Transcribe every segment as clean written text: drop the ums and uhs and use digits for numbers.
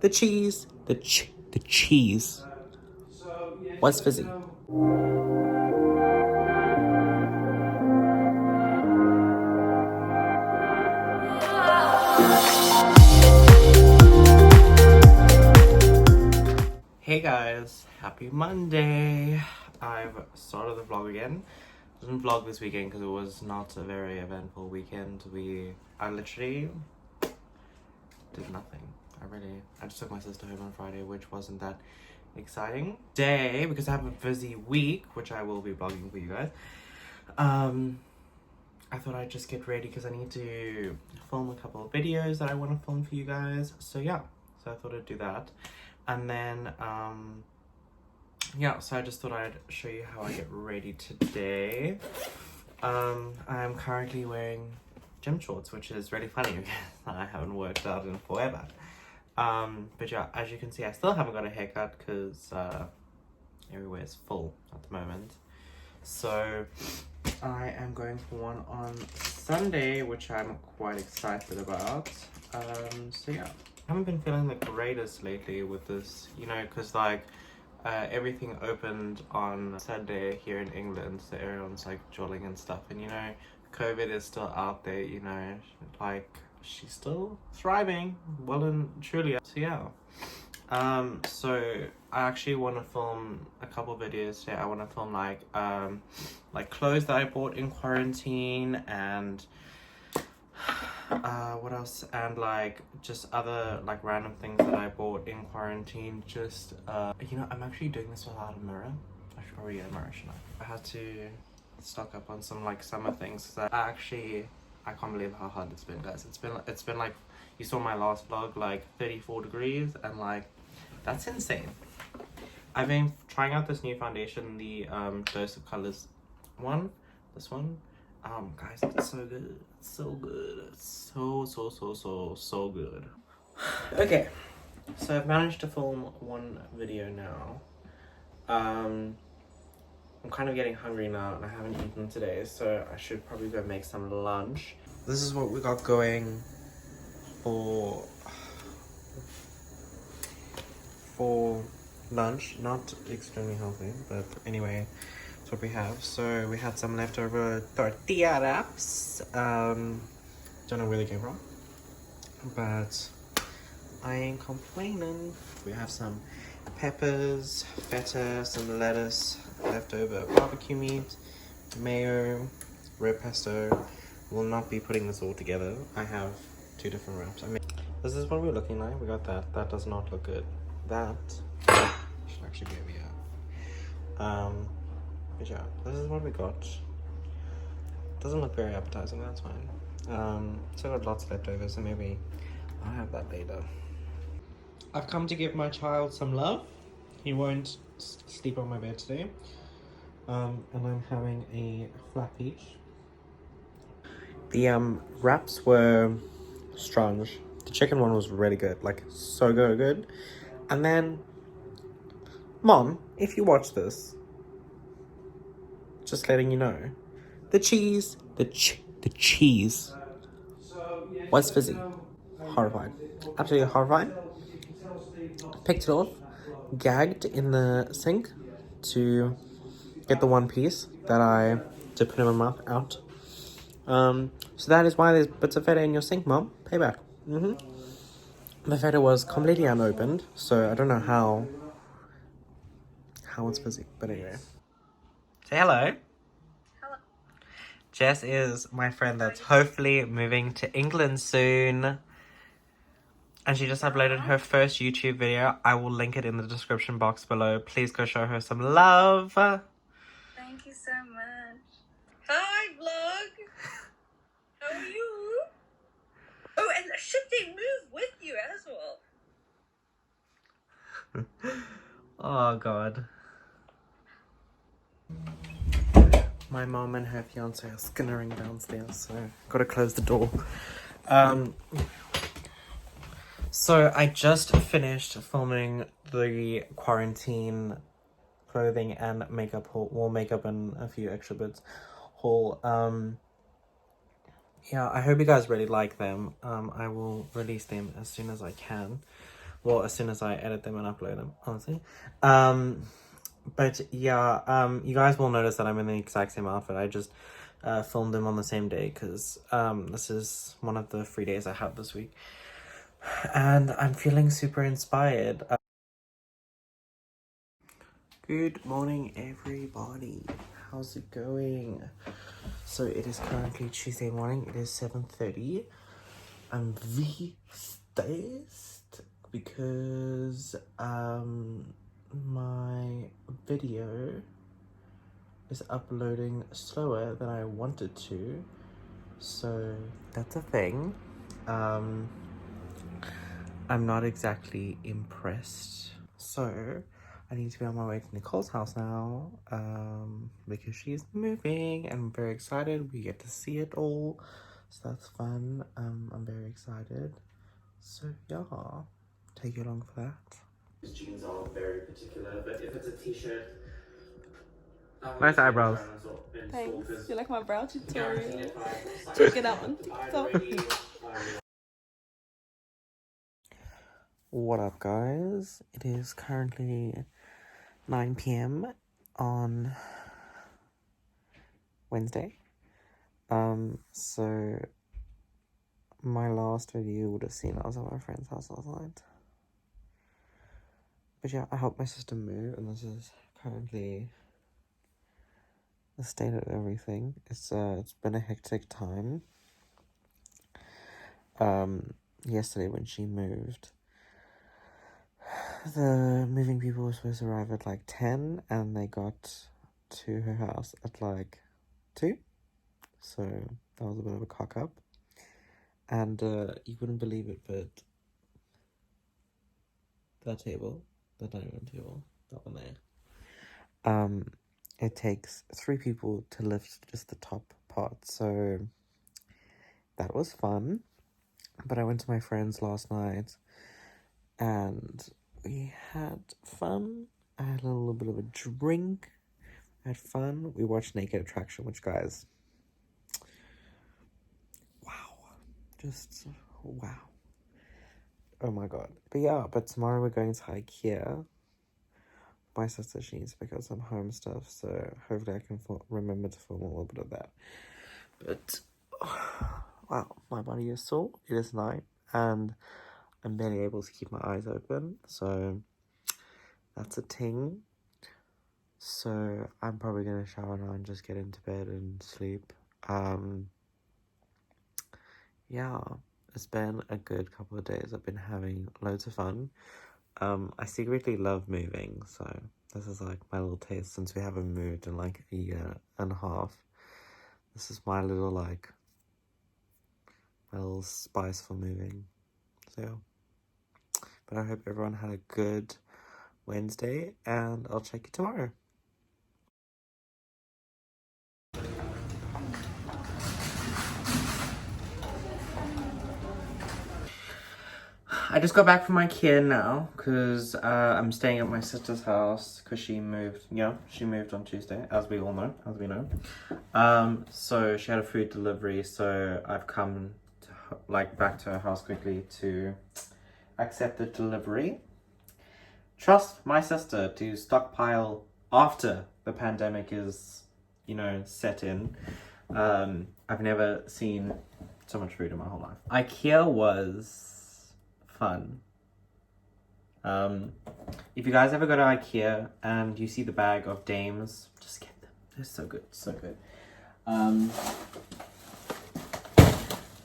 The cheese. The cheese. What's fizzy? Hey guys, happy Monday. I've started the vlog again. I didn't vlog this weekend because it was not a very eventful weekend. I literally did nothing. I just took my sister home on Friday, which wasn't that exciting day because I have a busy week, which I will be vlogging for you guys. I thought I'd just get ready because I need to film a couple of videos that I want to film for you guys. So yeah, so I thought I'd do that. And then, yeah, so I just thought I'd show you how I get ready today. I'm currently wearing gym shorts, which is really funny because I haven't worked out in forever. But yeah, as you can see, I still haven't got a haircut because everywhere's full at the moment. So I am going for one on Sunday, which I'm quite excited about. So yeah. I haven't been feeling the greatest lately with this, you know, because like everything opened on Sunday here in England, so everyone's like jolling and stuff, and you know, COVID is still out there, you know, like she's still thriving well and truly. So yeah, so I actually want to film a couple videos today. I want to film like clothes that I bought in quarantine and what else, and like just other like random things that I bought in quarantine. Just you know, I'm actually doing this without a mirror. I should probably get a mirror, shouldn't I? I had to stock up on some like summer things because I can't believe how hard it's been, guys. It's been like, you saw my last vlog, like 34 degrees, and like that's insane. I've been trying out this new foundation, the Dose of Colors one, this one. Guys, it's so good. It's so good. It's so good. Okay, so I've managed to film one video now. I'm kind of getting hungry now and I haven't eaten today, so I should probably go make some lunch. This is what we got going for lunch. Not extremely healthy, but anyway, that's what we have. So we had some leftover tortilla wraps. Don't know where they came from, but I ain't complaining. We have some peppers, feta, some lettuce, leftover barbecue meat, mayo, red pesto. Will not be putting this all together. I have two different wraps. I mean, this is what we're looking like. We got that. That does not look good. That should actually be over here. But yeah, this is what we got. Doesn't look very appetizing. That's fine. Still got lots left over, so maybe I'll have that later. I've come to give my child some love. He won't sleep on my bed today. And I'm having a flat peach. The wraps were strange. The chicken one was really good, like so good. And then, Mom, if you watch this, just letting you know, the cheese, the cheese. What's fizzy? Horrified, absolutely horrified. Picked it off, gagged in the sink to get the one piece that I did put in my mouth out. So that is why there's bits of feta in your sink, Mom. Payback. The feta was completely unopened, so I don't know how it's fizzy, but anyway. Say hello. Hello. Jess is my friend that's hopefully moving to England soon. And she just uploaded her first YouTube video. I will link it in the description box below. Please go show her some love. Thank you so much. Hi, vlog. How are you? Oh, and should they move with you as well? Oh, God. My mom and her fiance are skinnering downstairs, so gotta close the door. So I just finished filming the quarantine clothing and makeup haul, well, makeup and a few extra bits haul. Yeah, I hope you guys really like them. I will release them as soon as I can. Well, as soon as I edit them and upload them, honestly. But yeah, you guys will notice that I'm in the exact same outfit. I just filmed them on the same day because this is one of the free days I have this week. And I'm feeling super inspired. Good morning, everybody. How's it going? So it is currently Tuesday morning. It is 7:30. I'm very stressed because my video is uploading slower than I wanted to. So that's a thing. I'm not exactly impressed. So I need to be on my way to Nicole's house now, because she's moving and I'm very excited. We get to see it all, so that's fun. I'm very excited. So yeah, take you along for that. These jeans are very particular, but if it's a t-shirt, nice eyebrows. Thanks. You like my brow tutorial? Check it out. So. What up, guys? It is currently 9 p.m. on Wednesday. So my last video you would have seen I was at my friend's house last night. But yeah, I helped my sister move, and this is currently the state of everything. It's been a hectic time. Yesterday when she moved, the moving people were supposed to arrive at like 10, and they got to her house at like 2. So that was a bit of a cock up. And you wouldn't believe it, but that table, the dining room table, that one there, it takes 3 people to lift just the top part. So that was fun. But I went to my friend's last night and we had fun. I had a little bit of a drink. I had fun. We watched Naked Attraction, which, guys, wow. Just wow. Oh my god. But yeah, but tomorrow we're going to IKEA. My sister, she needs to pick up some home stuff, so hopefully I can remember to film a little bit of that. But wow, my body is sore. It is night, and I'm barely able to keep my eyes open, so that's a ting. So I'm probably gonna shower now and just get into bed and sleep. Yeah, it's been a good couple of days. I've been having loads of fun. I secretly love moving, so this is like my little taste since we haven't moved in like a year and a half. This is my little spice for moving. So yeah. But I hope everyone had a good Wednesday, and I'll check you tomorrow. I just got back from IKEA now because I'm staying at my sister's house because she moved. Yeah, she moved on Tuesday, as we all know, as we know. So she had a food delivery, so I've come to, back to her house quickly to accept the delivery. Trust my sister to stockpile after the pandemic is, set in. I've never seen so much food in my whole life. IKEA was fun. If you guys ever go to IKEA and you see the bag of dames, just get them. They're so good, so good.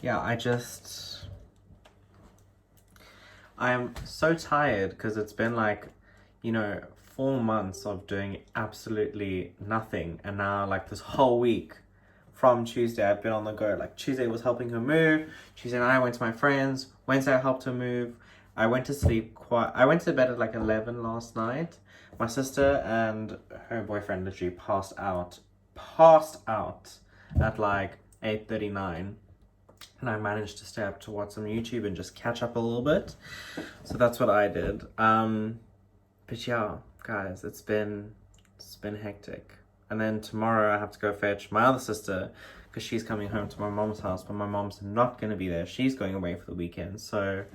Yeah, I am so tired because it's been 4 months of doing absolutely nothing, and now this whole week from Tuesday I've been on the go. Tuesday was helping her move, Tuesday night I went to my friends, Wednesday I helped her move. I went to sleep I went to bed at 11 last night. My sister and her boyfriend literally passed out at 8:39. And I managed to stay up to watch some YouTube and just catch up a little bit. So that's what I did. But yeah, guys, it's been hectic. And then tomorrow I have to go fetch my other sister because she's coming home to my mom's house, but my mom's not going to be there. She's going away for the weekend. So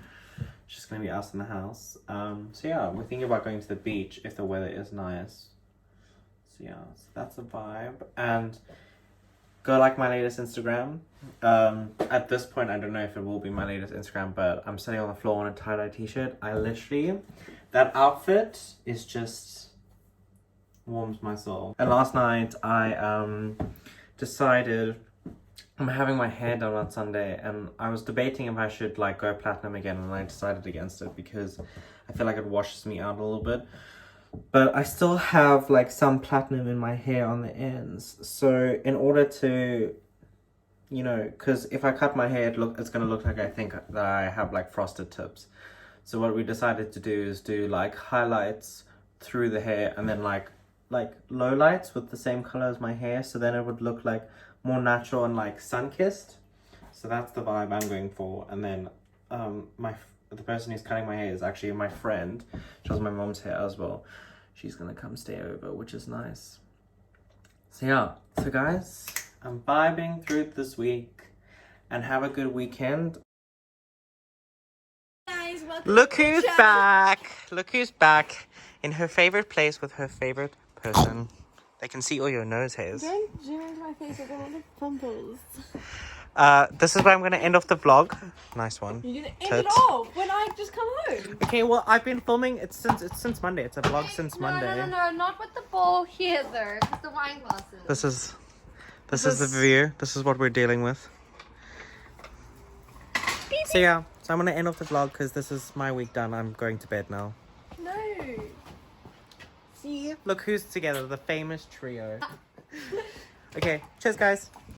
Just gonna be us in the house. So yeah, we're thinking about going to the beach if the weather is nice. So yeah, so that's a vibe. And go like my latest Instagram. At this point, I don't know if it will be my latest Instagram, but I'm sitting on the floor in a tie-dye t-shirt. I literally, that outfit is just warms my soul. And last night, I decided I'm having my hair done on Sunday, and I was debating if I should like go platinum again, and I decided against it because I feel like it washes me out a little bit. But I still have like some platinum in my hair on the ends. So in order to, you know, because if I cut my hair, it's gonna look like I think that I have like frosted tips. So what we decided to do is do like highlights through the hair, and then like low lights with the same color as my hair, so then it would look like more natural and like sun-kissed. So that's the vibe I'm going for. And then the person who's cutting my hair is actually my friend. She does my mom's hair as well. She's gonna come stay over, which is nice. So yeah, so guys, I'm vibing through this week, and have a good weekend. Guys, Look who's back! Look who's back in her favorite place with her favorite person. They can see all your nose hairs. Don't zoom into my face with all the pimples. This is where I'm going to end off the vlog. Nice one. You're gonna end it off when I just come home. Okay, well, I've been filming it since Monday. It's a vlog since Monday. No, not with the bowl here though. It's the wine glasses. This is the view. This is what we're dealing with. So yeah, so I'm going to end off the vlog because this is my week done. I'm going to bed now. No. See? Look who's together, the famous trio. Okay, cheers guys.